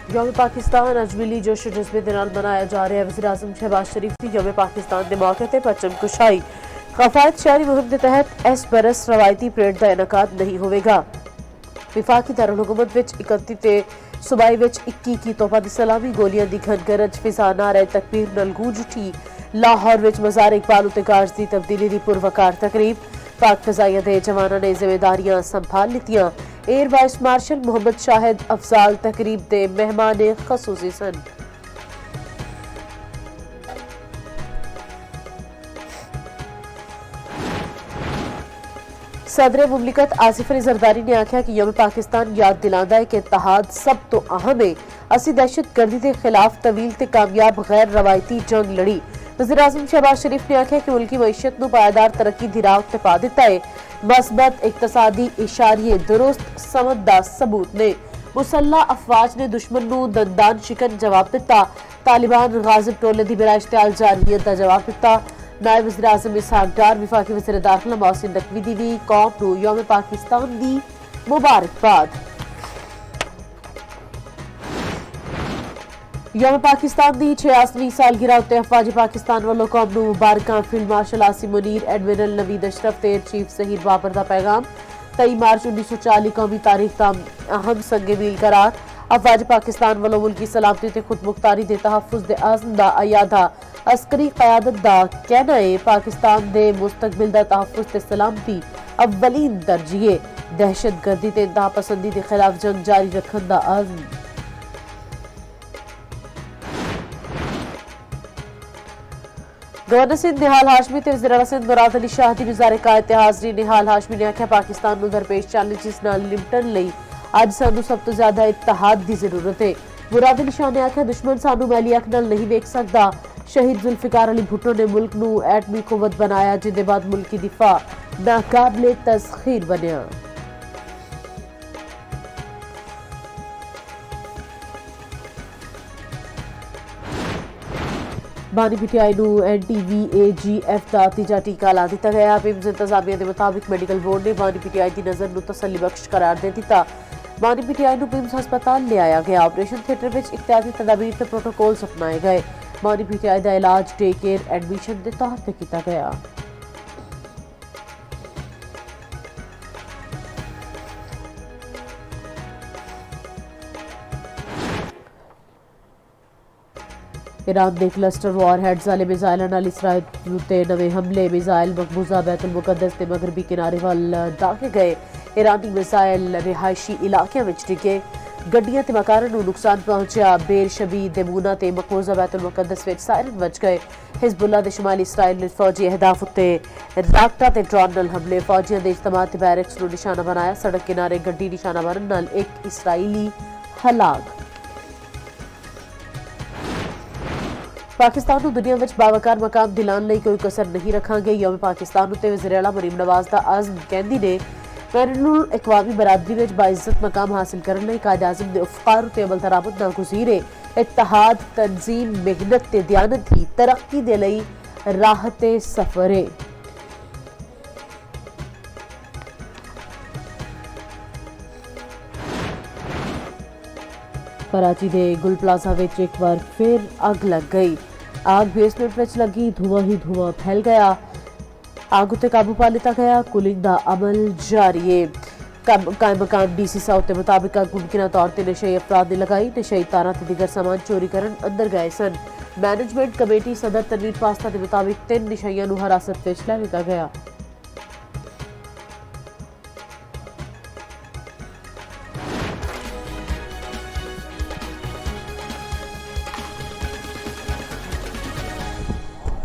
यौम पाकिस्तान अज मिली जोशो जज्बे दे नाल मनाया जा रहा है। वज़ीर-ए-आज़म शहबाज शरीफ की यौम पाकिस्तान के मौके पर परचम कुशाई कफायत शहरी मुहिम के तहत इस बरस रवायती परेड का इनकाद नहीं होगा। विफाकी दारुल हुकूमत विच 31 ते सूबाई विच 21 तोहफा की सलामी गोलियां की घन गरज फिजा नारे तकबीर नाल गूंज उठी। लाहौर विच मज़ार इकबाल उत्ते कारज की तब्दीली की पुरवकार तकरीब। पाक फजाइया के जवानों ने जिम्मेदारियां संभाल लितियां। Air vice marshal Mohammad Shahid Afzal तकरीब के मेहमान खसूसी सन। सदर मुमलिकत आसिफ अली जरदारी ने आख्या कि यौम पाकिस्तान याद दिलांदा है कि इत्तेहाद सब तो अहम है। असी दहशतगर्दी के खिलाफ तवील ते कामयाब गैर रवायती जंग लड़ी। वज़ीर-ए-आज़म शहबाज शरीफ ने आख्या कि मुल्की मईशत नूं पायदार तरक्की दी राह ते पा दिता है। मस्बत इकतसादी इशारे दुरुस्त समझ दा सबूत ने। मुसल्ला अफवाज ने दुश्मन नूं दंदान शिकन जवाब दिता। तालिबान गाजिब टोले दी बिला इश्तियाल जारहीयत दा जवाब दिता। नायब वज़ीर-ए-आज़म इसहाक डार विफाकी वज़ीर दाखिला मोहसिन नकवी दी भी कौम नूं यौम पाकिस्तान दी मुबारकबाद। यौम पाकिस्तान की 86वीं सालगिरह उत्ते अफवाज पाकिस्तान वालों कौम नूं मुबारकां। Field marshal Asim Munir, admiral Naveed Ashraf ते एयर चीफ ज़हीर बाबर दा पैगाम। 23 मार्च 1940 कौमी तारीख दा अहम संगे मील करार। अफवाज पाकिस्तान वालों मुल्की सलामती ते खुद मुख्तारी दे तहफ़्फ़ुज़ दे आज़म दा अयादा। अस्करी क़यादत दा कहना है पाकिस्तान दे मुस्तकबिल दा तहफ़्फ़ुज़ ते सलामती अव्वलीन तरजीह। दहशतगर्दी ते इंतहा पसंदी के खिलाफ जंग जारी रखन दा आज़म। गवर्नर सिंध निहाल हाशमी ते वज़ीर आला सिंध मुराद अली शाह दी मुज़ारकात हाज़री। निहाल हाशमी ने आख्या पाकिस्तान नूं दरपेश चैलेंजेस नाल निपटन लई अज सानू सब तो ज्यादा इत्तेहाद की जरूरत है। मुराद अली शाह ने आख्या दुश्मन सानू मैली अख नाल नहीं वेख सकदा। शहीद जुल्फिकार अली भुट्टो ने मुल्क नूं एटमी कुव्वत बनाया जिहदे बाद मुल्की दिफा नाकाबिले तस्खीर बनिया। बानी पीटीआई नूं NTVAGF का तीजा टीका ला दिता गया। पिम्स इंतजामिया के मुताबिक मेडिकल बोर्ड ने बानी पीटीआई की नज़र नूं तसल्ली बख्श करार दे दिता। बानी पीटीआई नूं पिम्स हस्पताल ले आया गया। ऑपरेशन थिएटर में इख्तियाती तदाबीर ते प्रोटोकॉल्स अपनाए गए। बानी पीटीआई का इलाज डे केयर एडमिशन के तौर पर किया गया। ईरान के क्लस्टर वॉरहेड्स वाले मिसाइलों नाल इसराइल ते नवे हमले। मिसाइल मकबूजा बैतुल मुकद्दस के मगरबी किनारे वाल दागे गए। ईरानी मिसाइल रिहायशी इलाकों में डिगे। गड्डियां ते मकानां नूं नुकसान पहुंचा। बेरशबी देमूना ते मकबूजा बैतुल मुकद्दस विच सायरन बज गए। हिजबुल्ला दे शुमाली इसराइल फौजी अहदाफ उत्ते राकटा ते ड्रोन नाल हमले। फौजियां दे इज्तमा ते बैरक्स नूं निशाना बनाया। सड़क किनारे गड्डी निशाना बनन नाल एक इसराइली हलाक। पाकिस्तान को दुनिया में बावकार मकाम दिलाने लई कोई कसर नहीं रखांगे। यौम पाकिस्तान उत्ते वज़ीर आला मरीम नवाज दा आज़म कहंदी ने बैनुल अक़वामी बरादरी में बाइज्जत मकाम हासिल करने लई कायद आज़म दे अफ़कार उत्ते अमल दरामद नागुज़ीर है। इत्तेहाद, तंजीम, मेहनत ते दयानत ही तरक्की दे लई राह ते सफर है। कराची के गुल प्लाजा विच एक बार फिर अग लग गई। आग बेसमेंट विच लगी, धुआं ही धुआं फैल गया। आग उत्ते काबू पा लिता गया। कूलिंग दा अमल जारी है। कायम मकाम DC साउथ के मुताबिक अग मुमकिन तौर पर नशई अफराद ने लगाई। नशई तारा ते दीगर सामान चोरी करन अंदर गए सन। मैनेजमेंट कमेटी सदर तनवीर पास्ता के मुताबिक 3 नशइयां नूं हिरासत विच लै लिता गया।